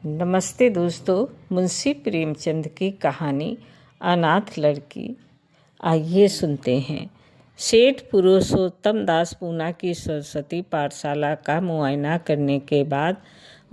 नमस्ते दोस्तों, मुंशी प्रेमचंद की कहानी अनाथ लड़की। आइए सुनते हैं। सेठ पुरुषोत्तम दास पूना की सरस्वती पाठशाला का मुआयना करने के बाद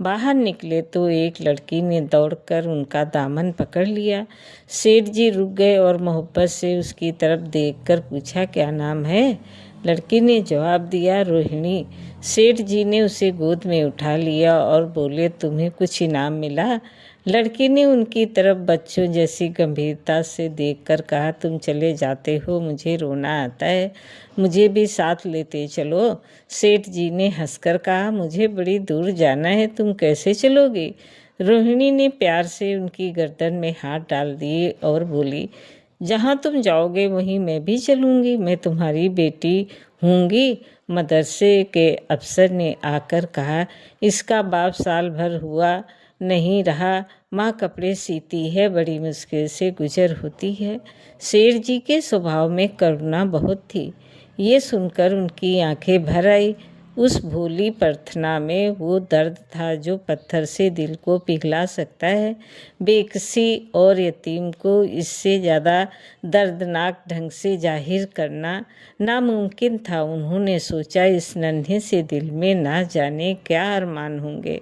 बाहर निकले तो एक लड़की ने दौड़कर उनका दामन पकड़ लिया। सेठ जी रुक गए और मोहब्बत से उसकी तरफ देखकर पूछा, क्या नाम है? लड़की ने जवाब दिया, रोहिणी। सेठ जी ने उसे गोद में उठा लिया और बोले, तुम्हें कुछ इनाम मिला? लड़की ने उनकी तरफ बच्चों जैसी गंभीरता से देखकर कहा, तुम चले जाते हो, मुझे रोना आता है, मुझे भी साथ लेते चलो। सेठ जी ने हंसकर कहा, मुझे बड़ी दूर जाना है, तुम कैसे चलोगी? रोहिणी ने प्यार से उनकी गर्दन में हाथ डाल दिए और बोली, जहाँ तुम जाओगे वहीं मैं भी चलूँगी, मैं तुम्हारी बेटी हूँगी। मदरसे के अफसर ने आकर कहा, इसका बाप साल भर हुआ नहीं रहा, माँ कपड़े सीती है, बड़ी मुश्किल से गुजर होती है। सेठ जी के स्वभाव में करुणा बहुत थी। ये सुनकर उनकी आंखें भर आई। उस भोली प्रार्थना में वो दर्द था जो पत्थर से दिल को पिघला सकता है। बेकसी और यतीम को इससे ज़्यादा दर्दनाक ढंग से जाहिर करना नामुमकिन था। उन्होंने सोचा, इस नन्हे से दिल में ना जाने क्या अरमान होंगे,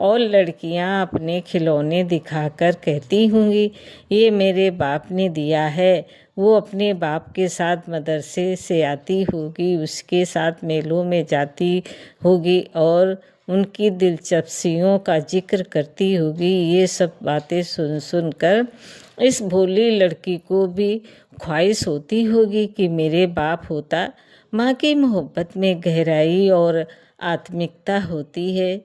और लड़कियां अपने खिलौने दिखाकर कहती होंगी, ये मेरे बाप ने दिया है। वो अपने बाप के साथ मदरसे से आती होगी, उसके साथ मेलों में जाती होगी और उनकी दिलचस्पियों का जिक्र करती होगी। ये सब बातें सुन सुनकर इस भोली लड़की को भी ख्वाहिश होती होगी कि मेरे बाप होता। माँ की मोहब्बत में गहराई और आत्मिकता होती है,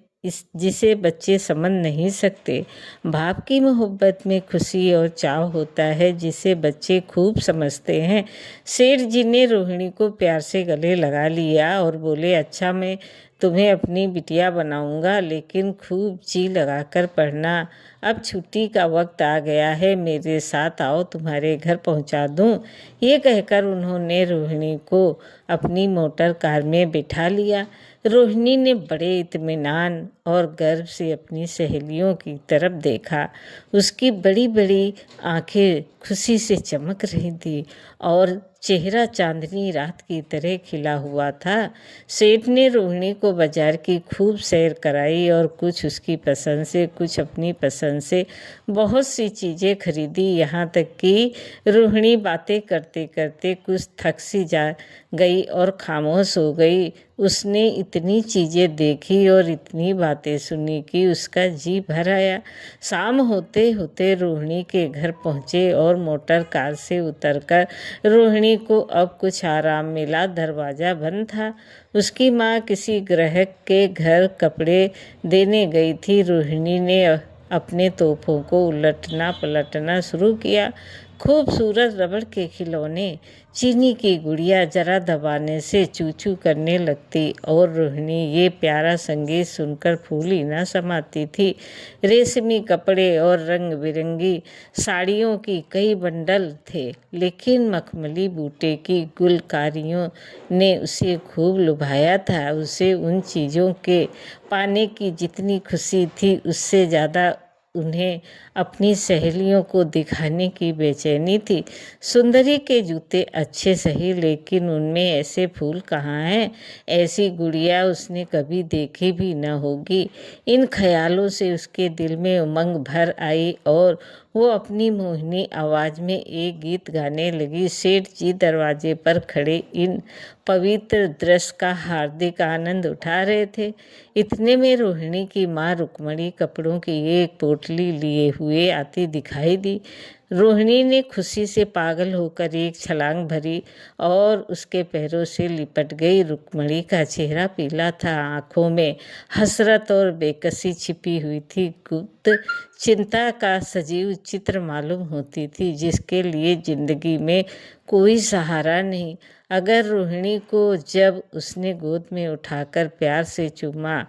जिसे बच्चे समझ नहीं सकते। बाप की मोहब्बत में खुशी और चाव होता है, जिसे बच्चे खूब समझते हैं। सेठ जी ने रोहिणी को प्यार से गले लगा लिया और बोले, अच्छा, मैं तुम्हें अपनी बिटिया बनाऊंगा, लेकिन खूब जी लगाकर पढ़ना। अब छुट्टी का वक्त आ गया है, मेरे साथ आओ, तुम्हारे घर पहुंचा दूं। ये कहकर उन्होंने रोहिणी को अपनी मोटर कार में बिठा लिया। रोहिणी ने बड़े इत्मीनान और गर्व से अपनी सहेलियों की तरफ देखा। उसकी बड़ी बड़ी आंखें खुशी से चमक रही थी और चेहरा चांदनी रात की तरह खिला हुआ था। सेठ ने रोहिणी को बाजार की खूब सैर कराई और कुछ उसकी पसंद से, कुछ अपनी पसंद से बहुत सी चीज़ें खरीदी। यहाँ तक कि रोहिणी बातें करते करते कुछ थक सी जा गई और खामोश हो गई। उसने इतनी चीज़ें देखी और इतनी बातें सुनी कि उसका जी भर आया। शाम होते होते रोहिणी के घर पहुँचे और मोटर कार से उतरकर रोहिणी को अब कुछ आराम मिला। दरवाज़ा बंद था। उसकी माँ किसी ग्राहक के घर कपड़े देने गई थी। रोहिणी ने अपने तोहफों को उलटना पलटना शुरू किया। खूबसूरत रबड़ के खिलौने, चीनी की गुड़िया जरा दबाने से चू चू करने लगती और रोहिणी ये प्यारा संगीत सुनकर फूली न समाती थी। रेशमी कपड़े और रंग बिरंगी साड़ियों की कई बंडल थे, लेकिन मखमली बूटे की गुलकारियों ने उसे खूब लुभाया था। उसे उन चीज़ों के पाने की जितनी खुशी थी, उससे ज़्यादा उन्हें अपनी सहेलियों को दिखाने की बेचैनी थी। सुंदरी के जूते अच्छे सही, लेकिन उनमें ऐसे फूल कहाँ हैं? ऐसी गुड़िया उसने कभी देखी भी न होगी। इन ख्यालों से उसके दिल में उमंग भर आई और वो अपनी मोहिनी आवाज़ में एक गीत गाने लगी। सेठ जी दरवाजे पर खड़े इन पवित्र दृश्य का हार्दिक आनंद उठा रहे थे। इतने में रोहिणी की माँ रुक्मणी कपड़ों की एक पोटली लिए हुए आती दिखाई दी। रोहिणी ने खुशी से पागल होकर एक छलांग भरी और उसके पैरों से लिपट गई। रुक्मणी का चेहरा पीला था, आंखों में हसरत और बेकसी छिपी हुई थी। गुप्त चिंता का सजीव चित्र मालूम होती थी, जिसके लिए जिंदगी में कोई सहारा नहीं। अगर रोहिणी को जब उसने गोद में उठाकर प्यार से चूमा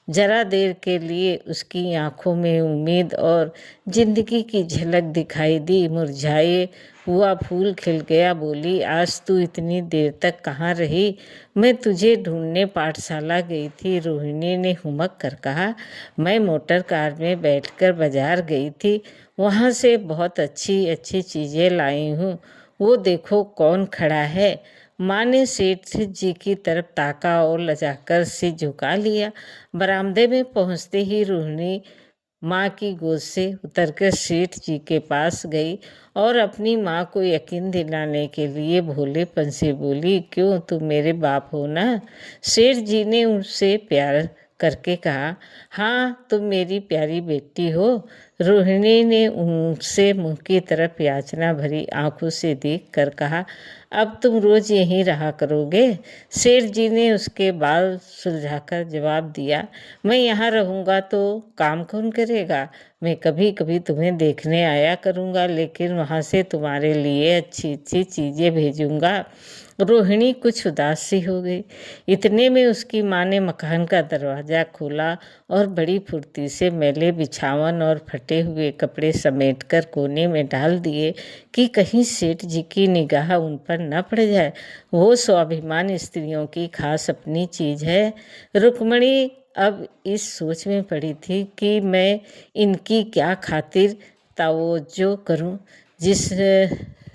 जरा देर के लिए उसकी आंखों में उम्मीद और जिंदगी की झलक दिखाई दी। मुरझाए हुआ फूल खिल गया। बोली, आज तू इतनी देर तक कहाँ रही? मैं तुझे ढूंढने पाठशाला गई थी। रोहिणी ने हुमक कर कहा, मैं मोटर कार में बैठकर बाजार गई थी। वहाँ से बहुत अच्छी अच्छी चीज़ें लाई हूँ। वो देखो कौन खड़ा है। माँ ने सेठ जी की तरफ ताका और लजाकर सिर झुका लिया। बरामदे में पहुंचते ही रोहिणी माँ की गोद से उतरकर सेठ जी के पास गई और अपनी माँ को यकीन दिलाने के लिए भोलेपन से बोली, क्यों, तुम मेरे बाप हो ना? सेठ जी ने उससे प्यार करके कहा, हाँ, तुम मेरी प्यारी बेटी हो। रोहिणी ने उनसे मुंह की तरफ याचना भरी आंखों से देख कर कहा, अब तुम रोज यहीं रहा करोगे? सेठ जी ने उसके बाल सुलझाकर जवाब दिया, मैं यहाँ रहूँगा तो काम कौन करेगा? मैं कभी कभी तुम्हें देखने आया करूँगा, लेकिन वहाँ से तुम्हारे लिए अच्छी अच्छी चीज़ें भेजूँगा। रोहिणी कुछ उदास सी हो गई। इतने में उसकी माँ ने मकान का दरवाज़ा खोला और बड़ी फुर्ती से मैले बिछावन और फटे हुए कपड़े समेटकर कोने में डाल दिए कि कहीं सेठ जी की निगाह उन पर न पड़ जाए। वो स्वाभिमान स्त्रियों की खास अपनी चीज़ है। रुक्मणी अब इस सोच में पड़ी थी कि मैं इनकी क्या खातिर तवज्जो करूं। जिस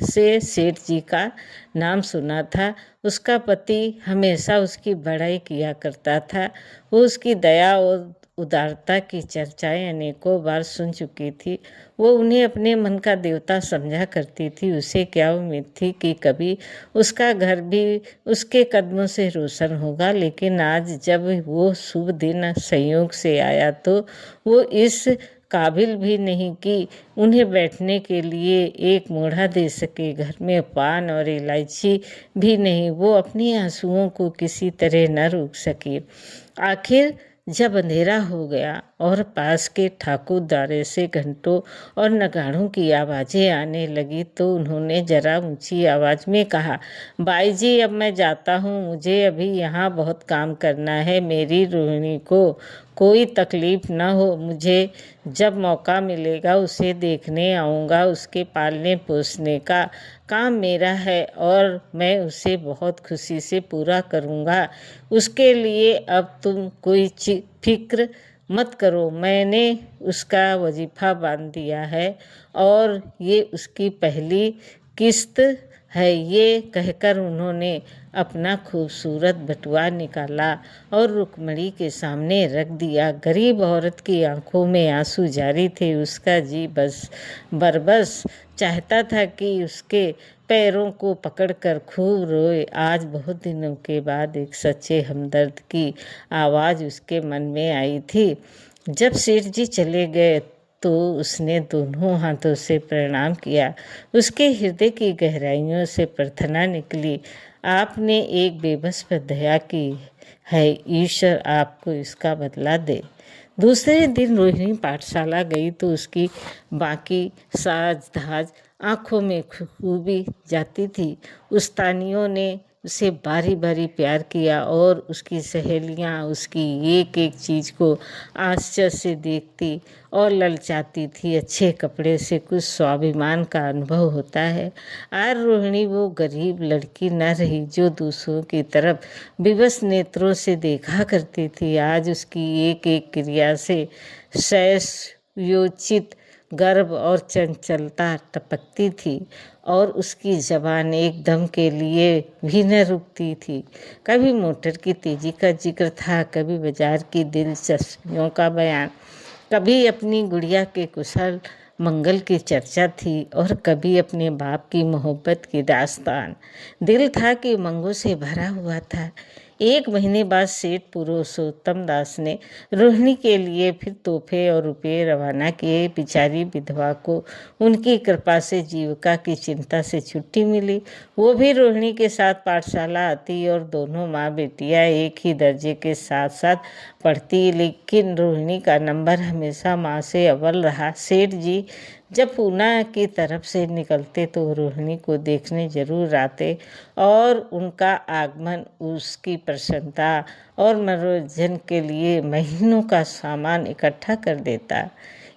से सेठ जी का नाम सुना था, उसका पति हमेशा उसकी बड़ाई किया करता था। वो उसकी दया और उदारता की चर्चाएं अनेकों बार सुन चुकी थी। वो उन्हें अपने मन का देवता समझा करती थी। उसे क्या उम्मीद थी कि कभी उसका घर भी उसके कदमों से रोशन होगा, लेकिन आज जब वो शुभ दिन संयोग से आया तो वो इस काबिल भी नहीं कि उन्हें बैठने के लिए एक मोढ़ा दे सके। घर में पान और इलायची भी नहीं। वो अपने आंसुओं को किसी तरह न रोक सकी। आखिर जब अंधेरा हो गया और पास के ठाकुरद्वारे से घंटों और नगाड़ों की आवाज़ें आने लगी तो उन्होंने जरा ऊंची आवाज़ में कहा, बाई जी, अब मैं जाता हूँ। मुझे अभी यहाँ बहुत काम करना है। मेरी रोहिणी को कोई तकलीफ न हो। मुझे जब मौका मिलेगा उसे देखने आऊँगा। उसके पालने पोसने का काम मेरा है और मैं उसे बहुत खुशी से पूरा करूँगा। उसके लिए अब तुम कोई फिक्र मत करो। मैंने उसका वजीफा बांध दिया है और ये उसकी पहली किस्त है। ये कहकर उन्होंने अपना खूबसूरत बटुआ निकाला और रुक्मणी के सामने रख दिया। गरीब औरत की आंखों में आंसू जारी थे। उसका जी बरबस चाहता था कि उसके पैरों को पकड़कर खूब रोए। आज बहुत दिनों के बाद एक सच्चे हमदर्द की आवाज़ उसके मन में आई थी। जब सेठ जी चले गए तो उसने दोनों हाथों से प्रणाम किया। उसके हृदय की गहराइयों से प्रार्थना निकली, आपने एक बेबस पर दया की है, ईश्वर आपको इसका बदला दे। दूसरे दिन रोहिणी पाठशाला गई तो उसकी बाकी साज धाज आँखों में खूबी जाती थी। उस्तानियों ने उसे बारी बारी प्यार किया और उसकी सहेलियाँ उसकी एक एक चीज़ को आश्चर्य से देखती और ललचाती थी। अच्छे कपड़े से कुछ स्वाभिमान का अनुभव होता है। आज रोहिणी वो गरीब लड़की न रही जो दूसरों की तरफ विवश नेत्रों से देखा करती थी। आज उसकी एक एक क्रिया से शैशयोचित गर्व और चंचलता टपकती थी और उसकी जबान एक दम के लिए भी न रुकती थी। कभी मोटर की तेजी का जिक्र था, कभी बाजार की दिलचस्पियों का बयान, कभी अपनी गुड़िया के कुशल मंगल की चर्चा थी और कभी अपने बाप की मोहब्बत की दास्तान। दिल था कि उमंगों से भरा हुआ था। एक महीने बाद सेठ पुरुषोत्तम दास ने रोहिणी के लिए फिर तोहफे और रुपये रवाना किए। बेचारी विधवा को उनकी कृपा से जीविका की चिंता से छुट्टी मिली। वो भी रोहिणी के साथ पाठशाला आती और दोनों माँ बेटियाँ एक ही दर्जे के साथ साथ पढ़ती, लेकिन रोहिणी का नंबर हमेशा माँ से अव्वल रहा। सेठ जी जब पूना की तरफ से निकलते तो रोहिणी को देखने जरूर आते और उनका आगमन उसकी प्रसन्नता और मनोरंजन के लिए महीनों का सामान इकट्ठा कर देता।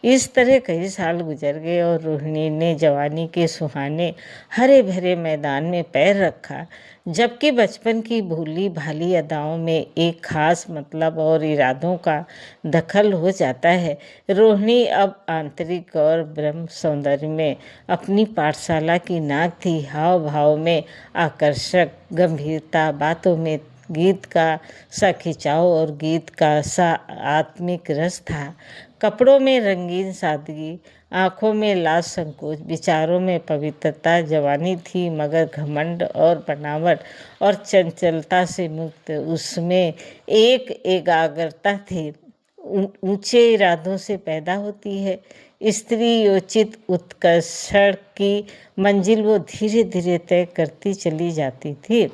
इस तरह कई साल गुजर गए और रोहिणी ने जवानी के सुहाने हरे भरे मैदान में पैर रखा, जबकि बचपन की भूली भाली अदाओं में एक खास मतलब और इरादों का दखल हो जाता है। रोहिणी अब आंतरिक और ब्रह्म सौंदर्य में अपनी पाठशाला की नाक थी। हाव भाव में आकर्षक गंभीरता, बातों में गीत का सा खिंचाव और गीत का सा आत्मिक रस था। कपड़ों में रंगीन सादगी, आँखों में लाज संकोच, विचारों में पवित्रता। जवानी थी मगर घमंड और बनावट और चंचलता से मुक्त। उसमें एक एकाग्रता थी, ऊंचे इरादों से पैदा होती है। स्त्री योचित उत्कर्षण की मंजिल वो धीरे धीरे तय करती चली जाती थी।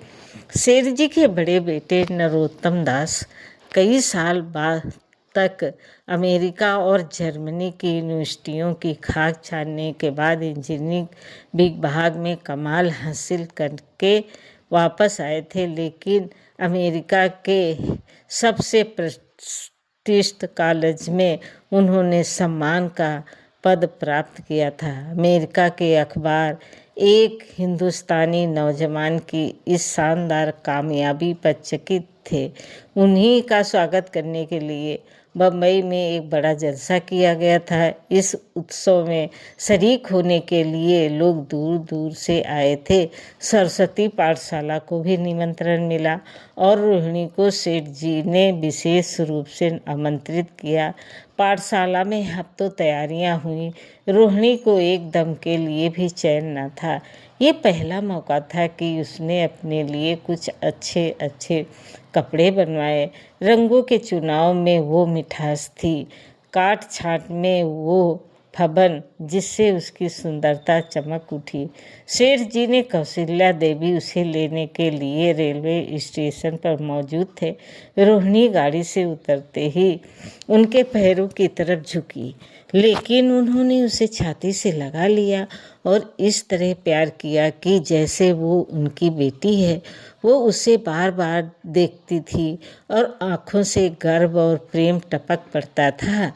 सेठ जी के बड़े बेटे नरोत्तम दास कई साल बाद तक अमेरिका और जर्मनी की यूनिवर्सिटियों की खाक छानने के बाद इंजीनियरिंग विभाग में कमाल हासिल करके वापस आए थे, लेकिन अमेरिका के सबसे प्रतिष्ठित कॉलेज में उन्होंने सम्मान का पद प्राप्त किया था। अमेरिका के अखबार एक हिंदुस्तानी नौजवान की इस शानदार कामयाबी पर चकित थे। उन्हीं का स्वागत करने के लिए बम्बई में एक बड़ा जलसा किया गया था। इस उत्सव में शरीक होने के लिए लोग दूर दूर से आए थे। सरस्वती पाठशाला को भी निमंत्रण मिला और रोहिणी को सेठ जी ने विशेष रूप से आमंत्रित किया। पाठशाला में हफ्तों तैयारियां हुई। रोहिणी को एक दम के लिए भी चैन न था। ये पहला मौका था कि उसने अपने लिए कुछ अच्छे अच्छे कपड़े बनवाए। रंगों के चुनाव में वो मिठास थी, काट छांट में वो फबन जिससे उसकी सुंदरता चमक उठी। सेठ जी ने कौशल्या देवी उसे लेने के लिए रेलवे स्टेशन पर मौजूद थे। रोहिणी गाड़ी से उतरते ही उनके पैरों की तरफ झुकी, लेकिन उन्होंने उसे छाती से लगा लिया और इस तरह प्यार किया कि जैसे वो उनकी बेटी है। वो उसे बार बार देखती थी और आँखों से गर्व और प्रेम टपक पड़ता था।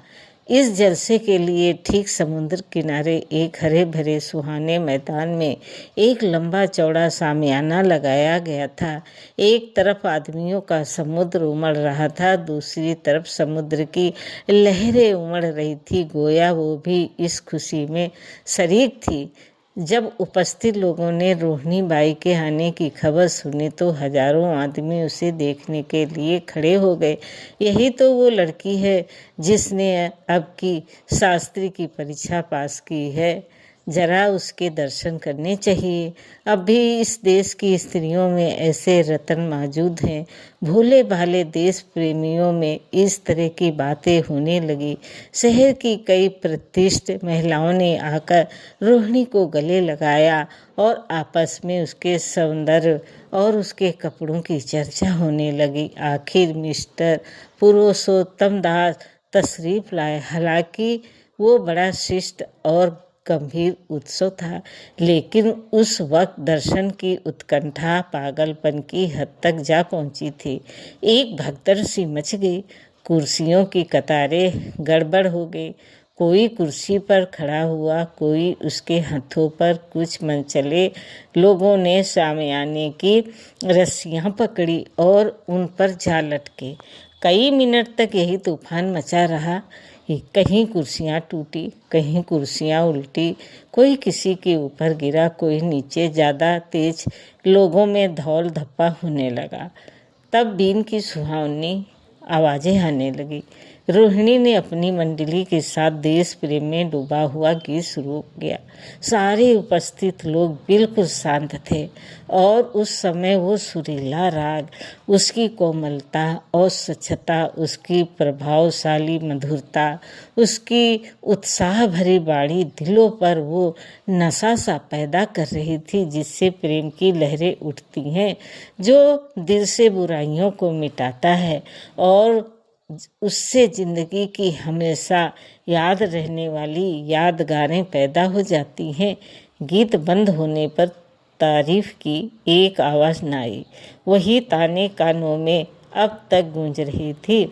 इस जलसे के लिए ठीक समुद्र किनारे एक हरे भरे सुहाने मैदान में एक लंबा चौड़ा सामियाना लगाया गया था। एक तरफ आदमियों का समुद्र उमड़ रहा था, दूसरी तरफ समुद्र की लहरें उमड़ रही थी। गोया वो भी इस खुशी में शरीक थी। जब उपस्थित लोगों ने रोहिणी बाई के आने की खबर सुनी तो हजारों आदमी उसे देखने के लिए खड़े हो गए। यही तो वो लड़की है जिसने अब की शास्त्री की परीक्षा पास की है, जरा उसके दर्शन करने चाहिए। अब भी इस देश की स्त्रियों में ऐसे रत्न मौजूद हैं। भोले भाले देश प्रेमियों में इस तरह की बातें होने लगी। शहर की कई प्रतिष्ठित महिलाओं ने आकर रोहिणी को गले लगाया और आपस में उसके सौंदर्य और उसके कपड़ों की चर्चा होने लगी। आखिर मिस्टर पुरुषोत्तम दास तशरीफ लाए। हालांकि वो बड़ा शिष्ट और गंभीर उत्सव था, लेकिन उस वक्त दर्शन की उत्कंठा पागलपन की हद तक जा पहुंची थी। एक भगदड़ सी मच गई। कुर्सियों की कतारें गड़बड़ हो गई। कोई कुर्सी पर खड़ा हुआ, कोई उसके हाथों पर कुछ मनचले लोगों ने सामियाने की रस्सियां पकड़ी और उन पर जा लटके। कई मिनट तक यही तूफान मचा रहा। कहीं कुर्सियां टूटी, कहीं कुर्सियां उल्टी, कोई किसी के ऊपर गिरा, कोई नीचे। ज़्यादा तेज लोगों में धौल धप्पा होने लगा। तब बीन की सुहावनी आवाज़ें आने लगी। रोहिणी ने अपनी मंडली के साथ देश प्रेम में डूबा हुआ गीत शुरू किया। सारे उपस्थित लोग बिल्कुल शांत थे और उस समय वो सुरीला राग, उसकी कोमलता और स्वच्छता, उसकी प्रभावशाली मधुरता, उसकी उत्साह भरी वाणी दिलों पर वो नशा सा पैदा कर रही थी जिससे प्रेम की लहरें उठती हैं, जो दिल से बुराइयों को मिटाता है और उससे जिंदगी की हमेशा याद रहने वाली यादगारें पैदा हो जाती हैं। गीत बंद होने पर तारीफ की एक आवाज़ न आई, वही ताने कानों में अब तक गूंज रही थी।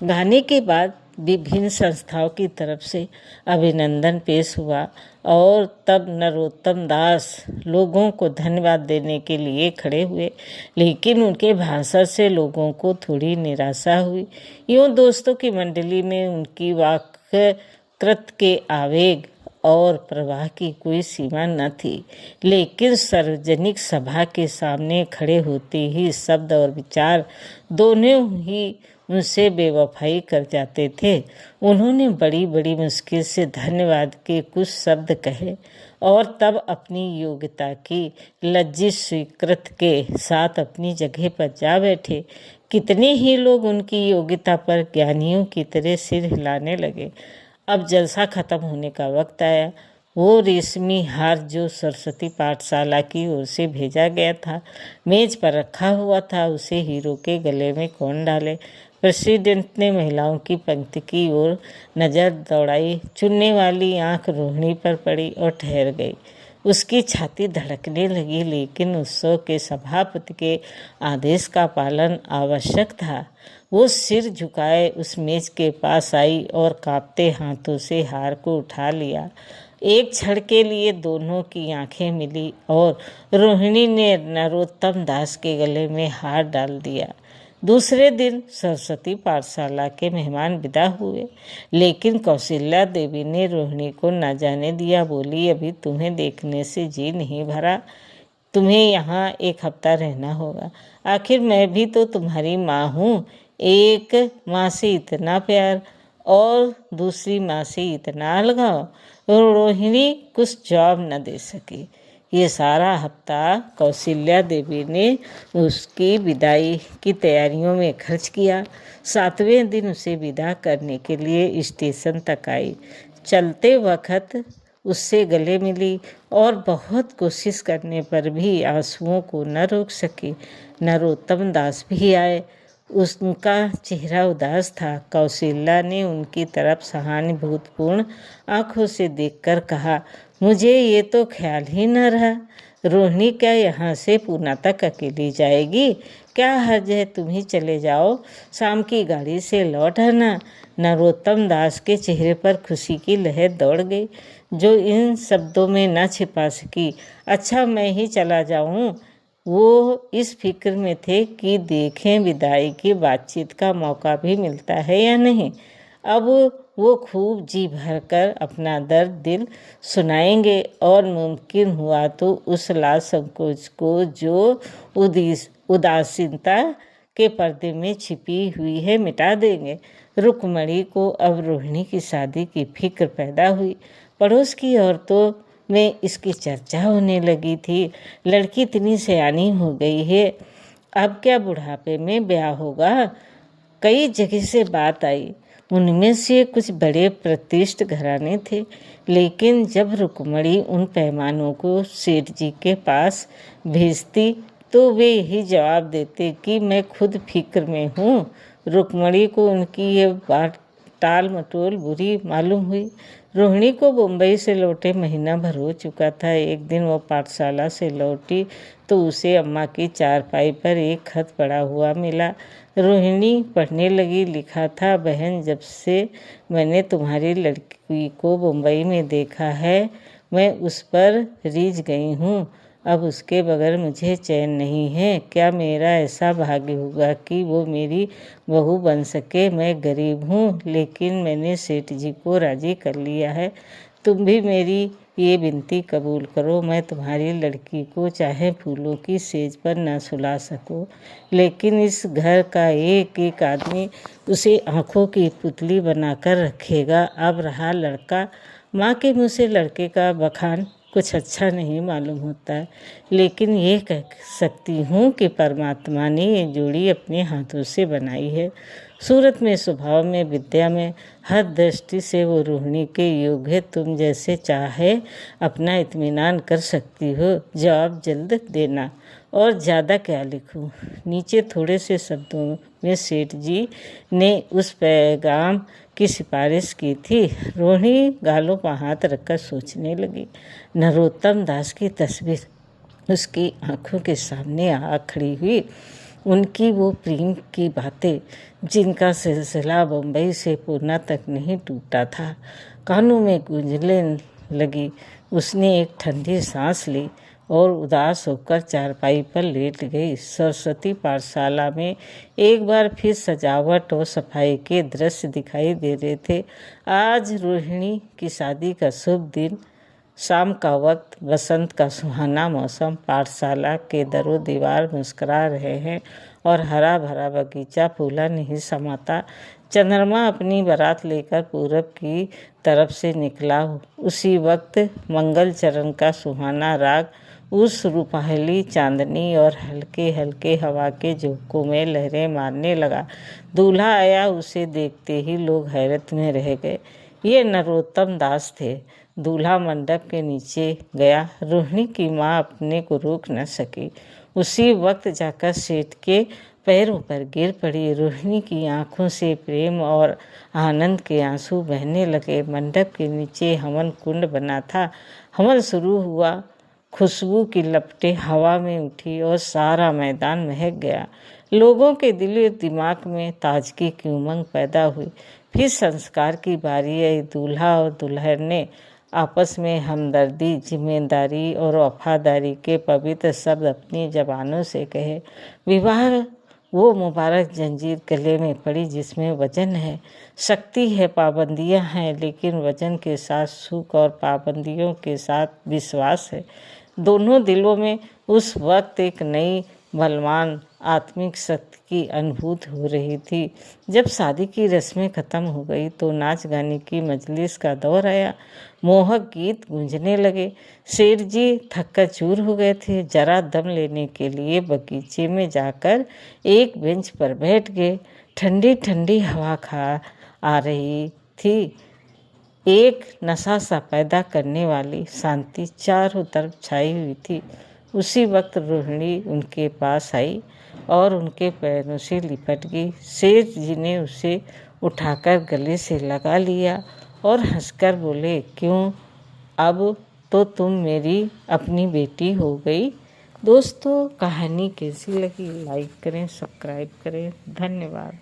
गाने के बाद विभिन्न संस्थाओं की तरफ से अभिनंदन पेश हुआ और तब नरोत्तम दास लोगों को धन्यवाद देने के लिए खड़े हुए, लेकिन उनके भाषण से लोगों को थोड़ी निराशा हुई। यूँ दोस्तों की मंडली में उनकी वाक्कृत के आवेग और प्रवाह की कोई सीमा न थी, लेकिन सार्वजनिक सभा के सामने खड़े होते ही शब्द और विचार दोनों ही उनसे बेवफाई कर जाते थे। उन्होंने बड़ी बड़ी मुश्किल से धन्यवाद के कुछ शब्द कहे और तब अपनी योग्यता की लज्जित स्वीकृत के साथ अपनी जगह पर जा बैठे। कितने ही लोग उनकी योग्यता पर ज्ञानियों की तरह सिर हिलाने लगे। अब जलसा खत्म होने का वक्त आया। वो रेशमी हार जो सरस्वती पाठशाला की ओर से भेजा गया था मेज पर रखा हुआ था, उसे हीरो के गले में कौन डाले। प्रेसिडेंट ने महिलाओं की पंक्ति की ओर नज़र दौड़ाई। चुनने वाली आंख रोहिणी पर पड़ी और ठहर गई। उसकी छाती धड़कने लगी, लेकिन उत्सव के सभापति के आदेश का पालन आवश्यक था। वो सिर झुकाए उस मेज के पास आई और कांपते हाथों से हार को उठा लिया। एक क्षण के लिए दोनों की आंखें मिली और रोहिणी ने नरोत्तम दास के गले में हार डाल दिया। दूसरे दिन सरस्वती पाठशाला के मेहमान विदा हुए, लेकिन कौशल्या देवी ने रोहिणी को न जाने दिया। बोली, अभी तुम्हें देखने से जी नहीं भरा, तुम्हें यहाँ एक हफ्ता रहना होगा। आखिर मैं भी तो तुम्हारी माँ हूँ। एक माँ से इतना प्यार और दूसरी माँ से इतना अलगाव। रोहिणी कुछ जवाब न दे सकी। ये सारा हफ्ता कौशल्या देवी ने उसकी विदाई की तैयारियों में खर्च किया। 7वें दिन उसे विदा करने के लिए स्टेशन तक आई। चलते वक्त उससे गले मिली और बहुत कोशिश करने पर भी आंसुओं को न रोक सकी। नरोत्तम दास भी आए। उनका चेहरा उदास था। कौशल्या ने उनकी तरफ सहानुभूतिपूर्ण आंखों से देखकर कहा, मुझे ये तो ख्याल ही न रहा। रोहिणी क्या यहाँ से पूना तक अकेली जाएगी? क्या हर्ज है, तुम ही चले जाओ, शाम की गाड़ी से लौट आना। नरोत्तम दास के चेहरे पर खुशी की लहर दौड़ गई, जो इन शब्दों में न छिपा सकी। अच्छा, मैं ही चला जाऊँ। वो इस फिक्र में थे कि देखें विदाई की बातचीत का मौका भी मिलता है या नहीं। अब वो खूब जी भरकर अपना दर्द दिल सुनाएंगे और मुमकिन हुआ तो उस लाज संकोच को जो उदासीनता के पर्दे में छिपी हुई है मिटा देंगे। रुक्मणी को अब रोहिणी की शादी की फिक्र पैदा हुई। पड़ोस की औरतों में इसकी चर्चा होने लगी थी। लड़की इतनी सयानी हो गई है, अब क्या बुढ़ापे में ब्याह होगा। कई जगह से बात आई। उनमें से कुछ बड़े प्रतिष्ठित घराने थे, लेकिन जब रुक्मणी उन पैमानों को सेठ जी के पास भेजती तो वे यही जवाब देते कि मैं खुद फिक्र में हूँ। रुक्मणी को उनकी ये बात टाल मटोल बुरी मालूम हुई। रोहिणी को मुंबई से लौटे महीना भर हो चुका था। एक दिन वो पाठशाला से लौटी तो उसे अम्मा की चारपाई पर एक खत पड़ा हुआ मिला। रोहिणी पढ़ने लगी। लिखा था, बहन, जब से मैंने तुम्हारी लड़की को मुंबई में देखा है मैं उस पर रीझ गई हूँ। अब उसके बगैर मुझे चैन नहीं है। क्या मेरा ऐसा भाग्य होगा कि वो मेरी बहू बन सके। मैं गरीब हूँ, लेकिन मैंने सेठ जी को राजी कर लिया है। तुम भी मेरी ये विनती कबूल करो। मैं तुम्हारी लड़की को चाहे फूलों की सेज पर न सुला सकूं, लेकिन इस घर का एक एक आदमी उसे आँखों की पुतली बनाकर रखेगा। अब रहा लड़का, माँ के मुँह से लड़के का बखान कुछ अच्छा नहीं मालूम होता है, लेकिन ये कह सकती हूँ कि परमात्मा ने ये जोड़ी अपने हाथों से बनाई है। सूरत में, स्वभाव में, विद्या में, हर दृष्टि से वो रोहिणी के योग्य है। तुम जैसे चाहे अपना इत्मीनान कर सकती हो। जवाब जल्द देना। और ज़्यादा क्या लिखूं। नीचे थोड़े से शब्दों में सेठ जी ने उस पैगाम की सिफारिश की थी। रोहिणी गालों पर हाथ रखकर सोचने लगी। नरोत्तम दास की तस्वीर उसकी आंखों के सामने आ खड़ी हुई। उनकी वो प्रेम की बातें जिनका सिलसिला बम्बई से पूना तक नहीं टूटा था, कानों में गूंजने लगी। उसने एक ठंडी सांस ली और उदास होकर चारपाई पर लेट गई। सरस्वती पाठशाला में एक बार फिर सजावट और सफाई के दृश्य दिखाई दे रहे थे। आज रोहिणी की शादी का शुभ दिन, शाम का वक्त, बसंत का सुहाना मौसम, पाठशाला के दरो दीवार मुस्कुरा रहे हैं और हरा भरा बगीचा फूला नहीं समाता। चंद्रमा अपनी बारात लेकर पूरब की तरफ से निकला। उसी वक्त मंगल चरण का सुहाना राग उस रूपहली चांदनी और हल्के हल्के हवा के झोंकों में लहरें मारने लगा। दूल्हा आया, उसे देखते ही लोग हैरत में रह गए। ये नरोत्तम दास थे। दूल्हा मंडप के नीचे गया। रोहिणी की माँ अपने को रोक न सकी। उसी वक्त जाकर सेठ के पैरों पर गिर पड़ी। रोहिणी की आंखों से प्रेम और आनंद के आंसू बहने लगे। मंडप के नीचे हवन कुंड बना था। हवन शुरू हुआ। खुशबू की लपटें हवा में उठी और सारा मैदान महक गया। लोगों के दिल दिमाग में ताजगी की उमंग पैदा हुई। फिर संस्कार की बारी आई। दूल्हा और दुल्हन ने आपस में हमदर्दी, जिम्मेदारी और वफादारी के पवित्र शब्द अपनी ज़बानों से कहे। विवाह वो मुबारक जंजीर गले में पड़ी जिसमें वजन है, शक्ति है, पाबंदियां हैं, लेकिन वजन के साथ सुख और पाबंदियों के साथ विश्वास है। दोनों दिलों में उस वक्त एक नई बलवान आत्मिक शक्ति की अनुभूति हो रही थी। जब शादी की रस्में खत्म हो गई तो नाच गाने की मजलिस का दौर आया। मोहक गीत गूंजने लगे। सेठ जी थक्का चूर हो गए थे। जरा दम लेने के लिए बगीचे में जाकर एक बेंच पर बैठ गए। ठंडी ठंडी हवा आ रही थी। एक नशा सा पैदा करने वाली शांति चारों तरफ छाई हुई थी। उसी वक्त रोहिणी उनके पास आई और उनके पैरों से लिपट गई। सेठ जी ने उसे उठाकर गले से लगा लिया और हंसकर बोले, क्यों, अब तो तुम मेरी अपनी बेटी हो गई। दोस्तों, कहानी कैसी लगी? लाइक करें, सब्सक्राइब करें। धन्यवाद।